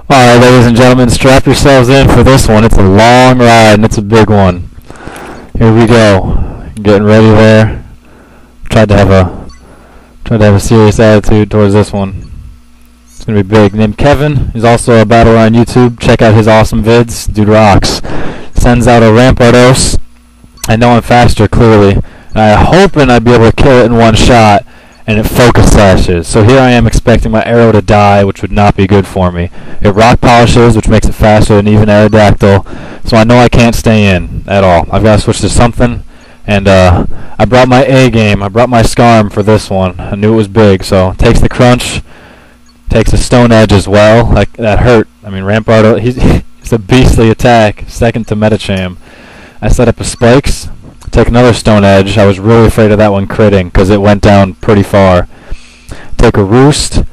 Alright, ladies and gentlemen, strap yourselves in for this one. It's a long ride and it's a big one. Here we go. Getting ready there. Tried to have a serious attitude towards this one. It's gonna be big. Named Kevin. He's also a battler on YouTube. Check out his awesome vids. Dude rocks. Sends out a Rampardos. I know I'm faster, clearly. And I'm hoping I'd be able to kill it in one shot, and it focus slashes. So here I am expecting my arrow to die, which would not be good for me. It rock polishes, which makes it faster than even Aerodactyl, so I know I can't stay in at all. I've got to switch to something, and I brought my A game. I brought my Scarm for this one. I knew it was big, so takes the crunch, takes a Stone Edge as well. Like, that hurt. I mean, Rampart, he's a beastly attack, second to Metacham. I set up a Spikes, take another Stone Edge. I was really afraid of that one critting because it went down pretty far. Take a Roost,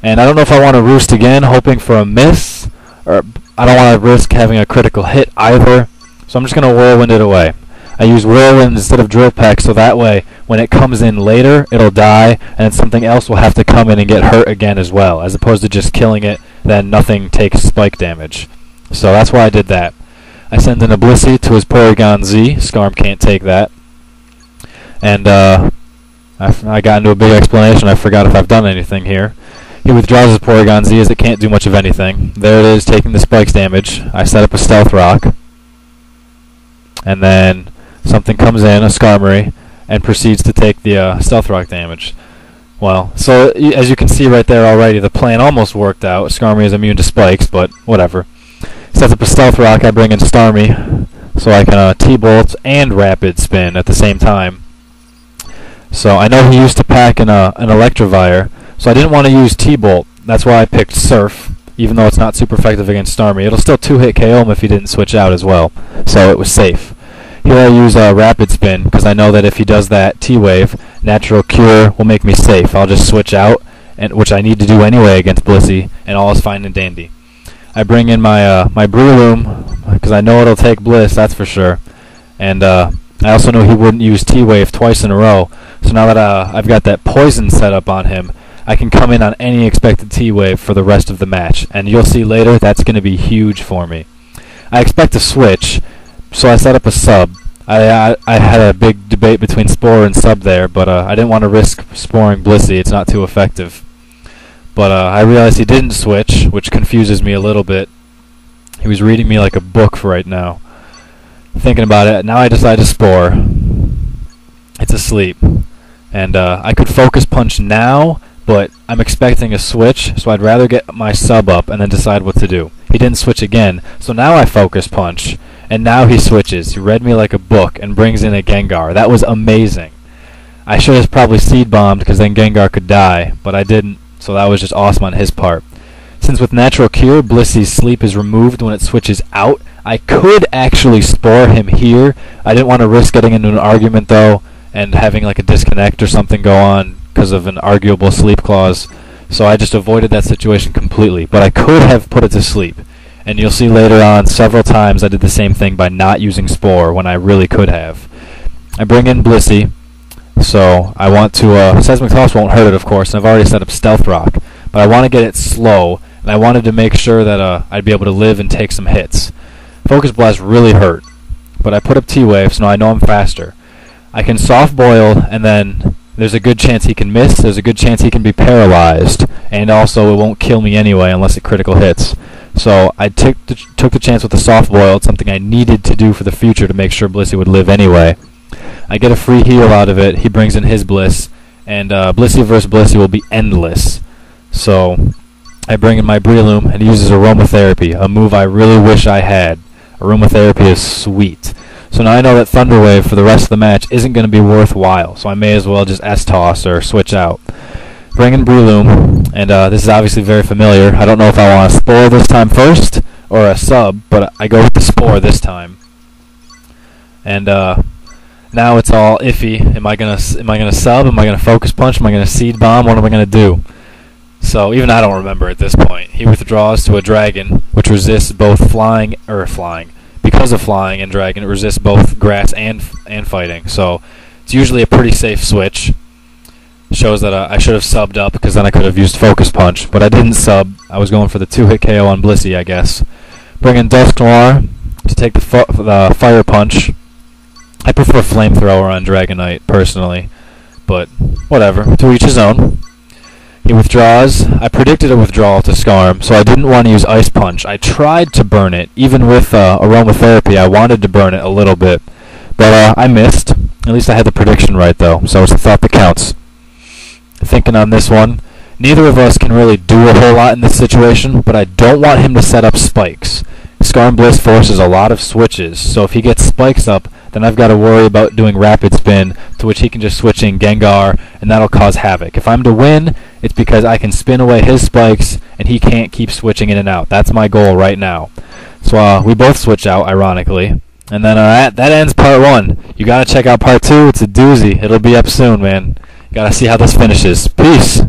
and I don't know if I want to Roost again, hoping for a miss, or I don't want to risk having a critical hit either, so I'm just going to Whirlwind it away. I use Whirlwind instead of Drill Peck, so that way when it comes in later, it'll die, and then something else will have to come in and get hurt again as well, as opposed to just killing it, then nothing takes spike damage. So that's why I did that. I send in a Blissey to his Porygon Z. Scarm can't take that. And I got into a big explanation. I forgot if I've done anything here. He withdraws his Porygon Z as it can't do much of anything. There it is, taking the Spikes damage. I set up a Stealth Rock. And then something comes in, a Skarmory, and proceeds to take the Stealth Rock damage. Well, so as you can see right there already, the plan almost worked out. Skarmory is immune to Spikes, but whatever. Sets up a Stealth Rock, I bring in Starmie, so I can T-Bolt and Rapid Spin at the same time. So I know he used to pack an Electivire, so I didn't want to use T-Bolt. That's why I picked Surf, even though it's not super effective against Starmie. It'll still 2-hit KO him if he didn't switch out as well, so it was safe. Here I use Rapid Spin, because I know that if he does that T-Wave, Natural Cure will make me safe. I'll just switch out, which I need to do anyway against Blissey, and all is fine and dandy. I bring in my breloom because I know it'll take Bliss, that's for sure. And I also know he wouldn't use T-Wave twice in a row. So now that I've got that poison set up on him, I can come in on any expected T-Wave for the rest of the match. And you'll see later that's going to be huge for me. I expect a switch, so I set up a Sub. I had a big debate between Spore and Sub there, but I didn't want to risk Sporing Blissey. It's not too effective. But I realized he didn't switch, which confuses me a little bit. He was reading me like a book for right now. Thinking about it, now I decide to Spore. It's asleep. And I could Focus Punch now, but I'm expecting a switch, so I'd rather get my Sub up and then decide what to do. He didn't switch again, so now I Focus Punch. And now he switches. He read me like a book and brings in a Gengar. That was amazing. I should have probably Seed Bombed, because then Gengar could die, but I didn't. So that was just awesome on his part. Since with Natural Cure, Blissey's sleep is removed when it switches out, I could actually Spore him here. I didn't want to risk getting into an argument, though, and having like a disconnect or something go on because of an arguable sleep clause. So I just avoided that situation completely. But I could have put it to sleep. And you'll see later on several times I did the same thing by not using Spore when I really could have. I bring in Blissey. So I want to, Seismic Toss won't hurt it, of course, and I've already set up Stealth Rock. But I want to get it slow, and I wanted to make sure that I'd be able to live and take some hits. Focus Blast really hurt, but I put up T-Wave, so now I know I'm faster. I can Soft Boil, and then there's a good chance he can miss, there's a good chance he can be paralyzed, and also it won't kill me anyway unless it critical hits. So I took the chance with the Soft Boil. It's something I needed to do for the future to make sure Blissey would live anyway. I get a free heal out of it. He brings in his Bliss, and Blissey versus Blissey will be endless. So I bring in my Breloom, and he uses Aromatherapy, a move I really wish I had. Aromatherapy is sweet. So now I know that Thunder Wave for the rest of the match isn't going to be worthwhile, so I may as well just S-Toss or switch out. Bring in Breloom, and this is obviously very familiar. I don't know if I want to Spore this time first, or a Sub, but I go with the Spore this time. And now it's all iffy. Am I gonna Sub? Am I gonna Focus Punch? Am I gonna Seed Bomb? What am I gonna do? So even I don't remember at this point. He withdraws to a Dragon, which resists both flying. Because of flying and Dragon, it resists both grass and fighting. So it's usually a pretty safe switch. Shows that I should have subbed up, because then I could have used Focus Punch, but I didn't sub. I was going for the 2-hit KO on Blissey, I guess. Bring in Dusk Noir to take the Fire Punch. I prefer Flamethrower on Dragonite, personally, but whatever, to each his own. He withdraws. I predicted a withdrawal to Scarm, so I didn't want to use Ice Punch. I tried to burn it. Even with Aromatherapy, I wanted to burn it a little bit, but I missed. At least I had the prediction right, though, so it's the thought that counts. Thinking on this one, neither of us can really do a whole lot in this situation, but I don't want him to set up spikes. Scarm Bliss forces a lot of switches, so if he gets spikes up, then I've got to worry about doing Rapid Spin, to which he can just switch in Gengar, and that'll cause havoc. If I'm to win, it's because I can spin away his spikes, and he can't keep switching in and out. That's my goal right now. So we both switch out, ironically. And then that ends part 1. You got to check out part 2. It's a doozy. It'll be up soon, man. Gotta see how this finishes. Peace.